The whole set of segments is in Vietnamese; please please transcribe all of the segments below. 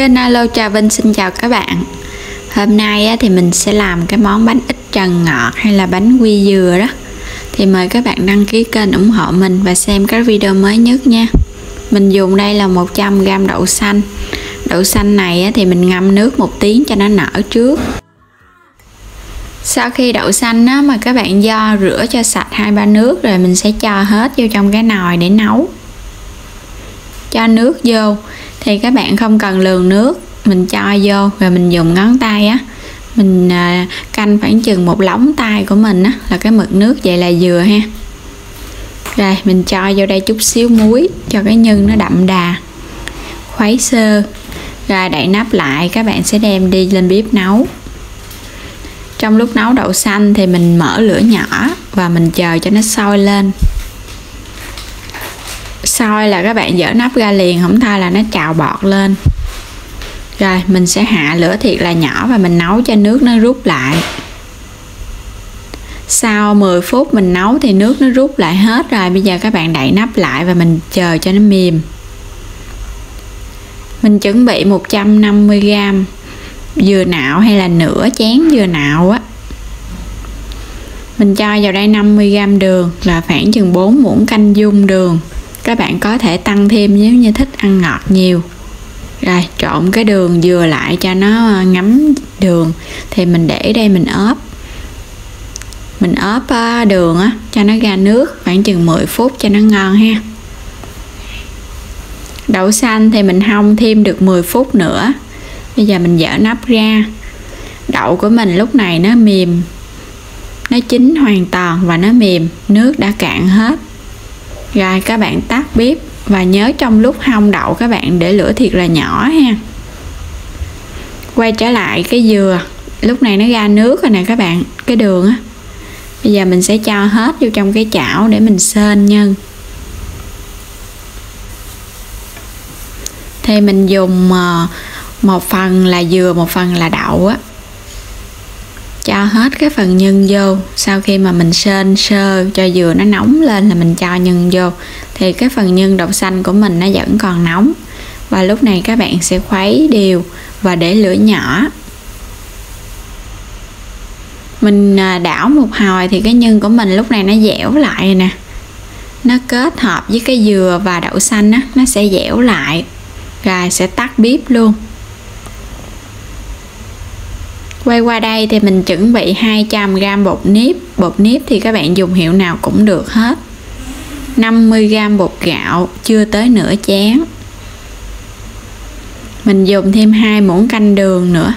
Kênh Alo Trà Vinh xin chào các bạn. Hôm nay thì mình sẽ làm cái món bánh ít trần ngọt hay là bánh quy dừa đó. Thì mời các bạn đăng ký kênh ủng hộ mình và xem các video mới nhất nha. Mình dùng đây là 100g đậu xanh. Đậu xanh này thì mình ngâm nước 1 tiếng cho nó nở trước. Sau khi đậu xanh mà các bạn rửa cho sạch 2-3 nước rồi mình sẽ cho hết vô trong cái nồi để nấu. Cho nước vô thì các bạn không cần lường nước, mình cho vô rồi mình dùng ngón tay mình canh khoảng chừng một lóng tay của mình là cái mực nước vậy là vừa ha. Rồi mình cho vô đây chút xíu muối cho cái nhân nó đậm đà, khuấy sơ rồi đậy nắp lại. Các bạn sẽ đem đi lên bếp nấu. Trong lúc nấu đậu xanh thì mình mở lửa nhỏ và mình chờ cho nó sôi lên. Sôi là các bạn dỡ nắp ra liền, không thôi là nó trào bọt lên. Rồi mình sẽ hạ lửa thiệt là nhỏ và mình nấu cho nước nó rút lại. Sau 10 phút mình nấu thì nước nó rút lại hết rồi. Bây giờ các bạn đậy nắp lại và mình chờ cho nó mềm. Mình chuẩn bị 150g dừa nạo hay là nửa chén dừa nạo Mình cho vào đây 50g đường là khoảng chừng 4 muỗng canh dung đường. Các bạn có thể tăng thêm nếu như thích ăn ngọt nhiều. Rồi trộn cái đường dừa lại cho nó ngấm đường. Thì mình để đây mình ốp. Mình ốp đường cho nó ra nước khoảng chừng 10 phút cho nó ngon ha. Đậu xanh thì mình hong thêm được 10 phút nữa. Bây giờ mình dỡ nắp ra. Đậu của mình lúc này nó mềm, nó chín hoàn toàn và nó mềm, nước đã cạn hết. Rồi các bạn tắt bếp và nhớ trong lúc hong đậu các bạn để lửa thiệt là nhỏ ha. Quay trở lại cái dừa, lúc này nó ra nước rồi nè các bạn, cái đường Bây giờ mình sẽ cho hết vô trong cái chảo để mình sên nhân. Thì mình dùng một phần là dừa, một phần là đậu Cho hết cái phần nhân vô. Sau khi mà mình sên sơ cho dừa nó nóng lên là mình cho nhân vô. Thì cái phần nhân đậu xanh của mình nó vẫn còn nóng. Và lúc này các bạn sẽ khuấy đều và để lửa nhỏ. Mình đảo một hồi thì cái nhân của mình lúc này nó dẻo lại rồi nè. Nó kết hợp với cái dừa và đậu xanh nó sẽ dẻo lại. Rồi sẽ tắt bếp luôn. Quay qua đây thì mình chuẩn bị 200g bột nếp. Bột nếp thì các bạn dùng hiệu nào cũng được hết. 50g bột gạo chưa tới nửa chén. Mình dùng thêm 2 muỗng canh đường nữa.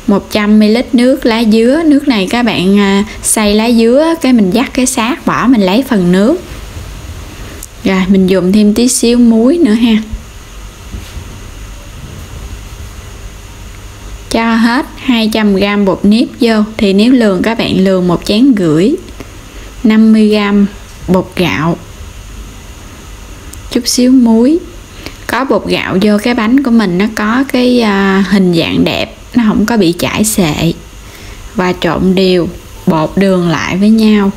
100ml nước lá dứa. Nước này các bạn xay lá dứa cái mình vắt cái xác bỏ, mình lấy phần nước. Rồi mình dùng thêm tí xíu muối nữa ha. Cho hết 200g bột nếp vô. Thì nếu lường các bạn lường 1,5 chén. 50g bột gạo. Chút xíu muối. Có bột gạo vô cái bánh của mình nó có cái hình dạng đẹp, nó không có bị chảy xệ. Và trộn đều bột đường lại với nhau.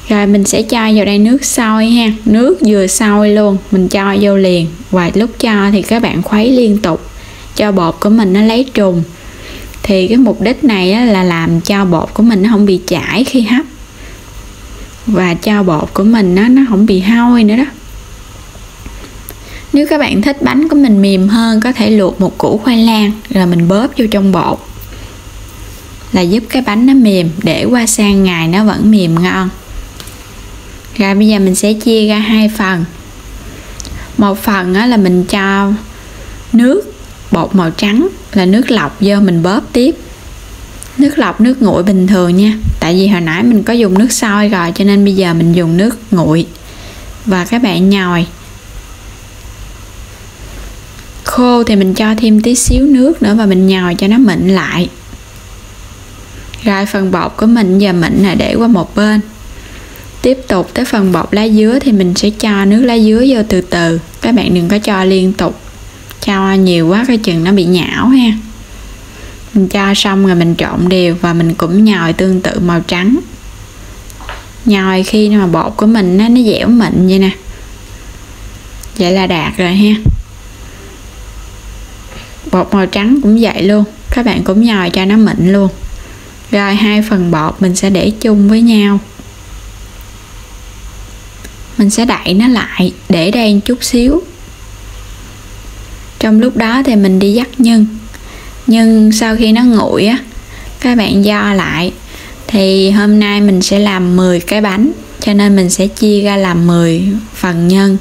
Rồi mình sẽ cho vào đây nước sôi ha. Nước vừa sôi luôn mình cho vô liền. Và lúc cho thì các bạn khuấy liên tục cho bột của mình nó lấy trùng. Thì cái mục đích này là làm cho bột của mình nó không bị chảy khi hấp. Và cho bột của mình nó không bị hôi nữa đó. Nếu các bạn thích bánh của mình mềm hơn, có thể luộc một củ khoai lang rồi mình bóp vô trong bột. Là giúp cái bánh nó mềm, để qua sang ngày nó vẫn mềm ngon. Rồi bây giờ mình sẽ chia ra 2 phần. Một phần là mình cho nước bột màu trắng là nước lọc vô mình bóp tiếp. Nước lọc nước nguội bình thường nha. Tại vì hồi nãy mình có dùng nước sôi rồi cho nên bây giờ mình dùng nước nguội. Và các bạn nhồi. Khô thì mình cho thêm tí xíu nước nữa và mình nhồi cho nó mịn lại. Rồi phần bột của mình giờ mịn là để qua một bên. Tiếp tục tới phần bột lá dứa thì mình sẽ cho nước lá dứa vô từ từ. Các bạn đừng có cho liên tục. Cho nhiều quá cái chừng nó bị nhão ha. Mình cho xong rồi mình trộn đều và mình cũng nhồi tương tự màu trắng. Nhồi khi mà bột của mình nó dẻo mịn vậy nè. Vậy là đạt rồi ha. Bột màu trắng cũng vậy luôn, các bạn cũng nhồi cho nó mịn luôn. Rồi hai phần bột mình sẽ để chung với nhau. Mình sẽ đậy nó lại, để đây một chút xíu. Trong lúc đó thì mình đi dắt nhân. Nhưng sau khi nó nguội á, các bạn vo lại. Thì hôm nay mình sẽ làm 10 cái bánh, cho nên mình sẽ chia ra làm 10 phần nhân.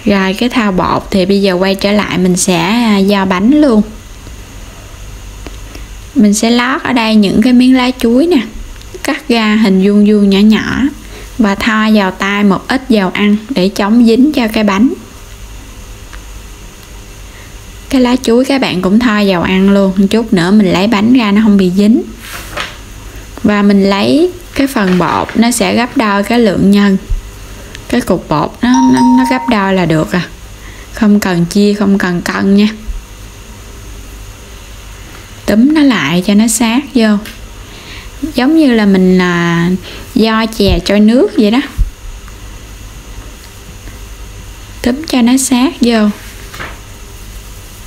Rồi cái thao bột thì bây giờ quay trở lại mình sẽ vo bánh luôn. Mình sẽ lót ở đây những cái miếng lá chuối nè, cắt ra hình vuông vuông nhỏ nhỏ và thoa vào tay một ít dầu ăn để chống dính cho cái bánh. Cái lá chuối các bạn cũng thoa dầu ăn luôn, một chút nữa mình lấy bánh ra nó không bị dính. Và mình lấy cái phần bột nó sẽ gấp đôi cái lượng nhân. Cái cục bột nó gấp đôi là được à, không cần chia, không cần cân nha. Túm nó lại cho nó sát vô, giống như là mình vo chè trôi nước vậy đó. Túm cho nó sát vô,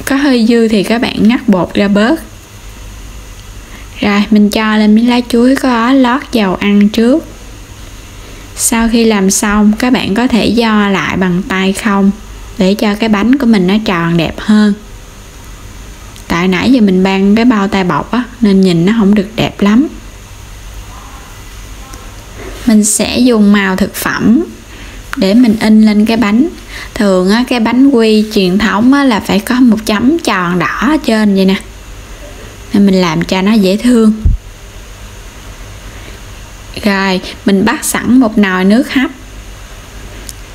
có hơi dư thì các bạn ngắt bột ra bớt. Rồi mình cho lên miếng lá chuối có lót dầu ăn trước. Sau khi làm xong các bạn có thể vo lại bằng tay không để cho cái bánh của mình nó tròn đẹp hơn. Tại nãy giờ mình băng cái bao tay bọc á, nên nhìn nó không được đẹp lắm. Mình sẽ dùng màu thực phẩm để mình in lên cái bánh. Thường á, cái bánh quy truyền thống á, là phải có một chấm tròn đỏ ở trên vậy nè, nên mình làm cho nó dễ thương. Rồi mình bắt sẵn một nồi nước hấp,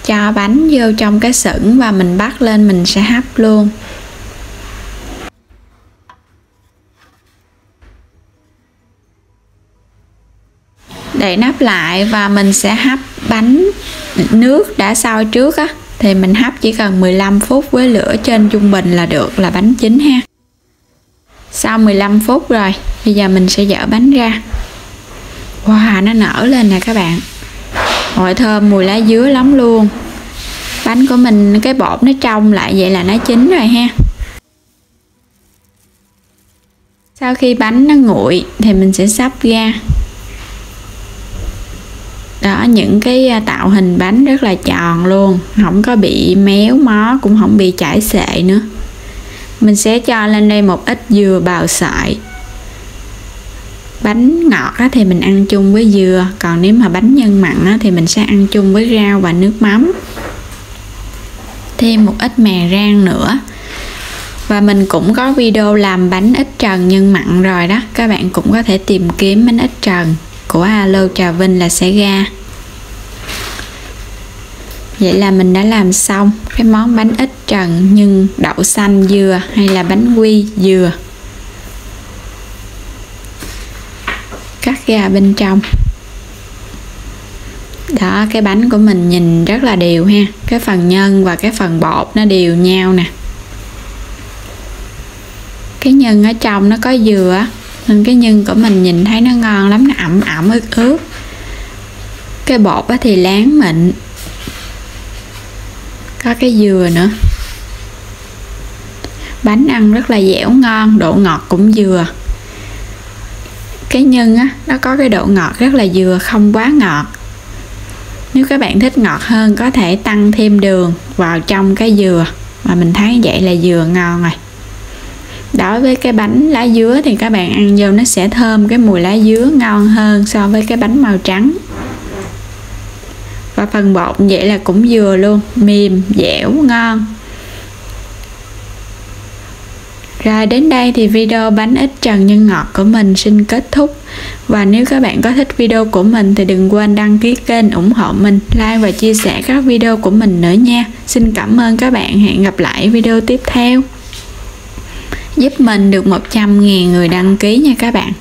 cho bánh vô trong cái sửng và mình bắt lên mình sẽ hấp luôn. Đậy nắp lại và mình sẽ hấp bánh. Nước đã sôi trước á thì mình hấp chỉ cần 15 phút với lửa trên trung bình là được, là bánh chín ha. Sau 15 phút rồi, bây giờ mình sẽ dỡ bánh ra. Wow, nó nở lên nè các bạn. Ôi thơm mùi lá dứa lắm luôn. Bánh của mình cái bột nó trong lại vậy là nó chín rồi ha. Sau khi bánh nó nguội thì mình sẽ xấp ra. Đó, những cái tạo hình bánh rất là tròn luôn, không có bị méo mó, cũng không bị chảy xệ nữa. Mình sẽ cho lên đây một ít dừa bào sợi. Bánh ngọt á, thì mình ăn chung với dừa, còn nếu mà bánh nhân mặn á, thì mình sẽ ăn chung với rau và nước mắm. Thêm một ít mè rang nữa. Và mình cũng có video làm bánh ít trần nhân mặn rồi đó, các bạn cũng có thể tìm kiếm bánh ít trần của Alo Trà Vinh là sẽ ra. Vậy là mình đã làm xong cái món bánh ít trần nhân đậu xanh dừa hay là bánh quy dừa. Cắt ra bên trong. Đó, cái bánh của mình nhìn rất là đều ha. Cái phần nhân và cái phần bột nó đều nhau nè. Cái nhân ở trong nó có dừa nên cái nhân của mình nhìn thấy nó ngon lắm, nó ẩm ẩm ướt ướt. Cái bột thì láng mịn, có cái dừa nữa. Bánh ăn rất là dẻo ngon, độ ngọt cũng vừa. Cái nhân á, nó có cái độ ngọt rất là vừa, không quá ngọt. Nếu các bạn thích ngọt hơn có thể tăng thêm đường vào trong cái dừa, mà mình thấy vậy là dừa ngon rồi. Đối với cái bánh lá dứa thì các bạn ăn vô nó sẽ thơm cái mùi lá dứa ngon hơn so với cái bánh màu trắng. Và phần bột vậy là cũng vừa luôn, mềm, dẻo, ngon. Rồi đến đây thì video bánh ít trần nhân ngọt của mình xin kết thúc. Và nếu các bạn có thích video của mình thì đừng quên đăng ký kênh ủng hộ mình, like và chia sẻ các video của mình nữa nha. Xin cảm ơn các bạn, hẹn gặp lại video tiếp theo. Giúp mình được 100.000 người đăng ký nha các bạn.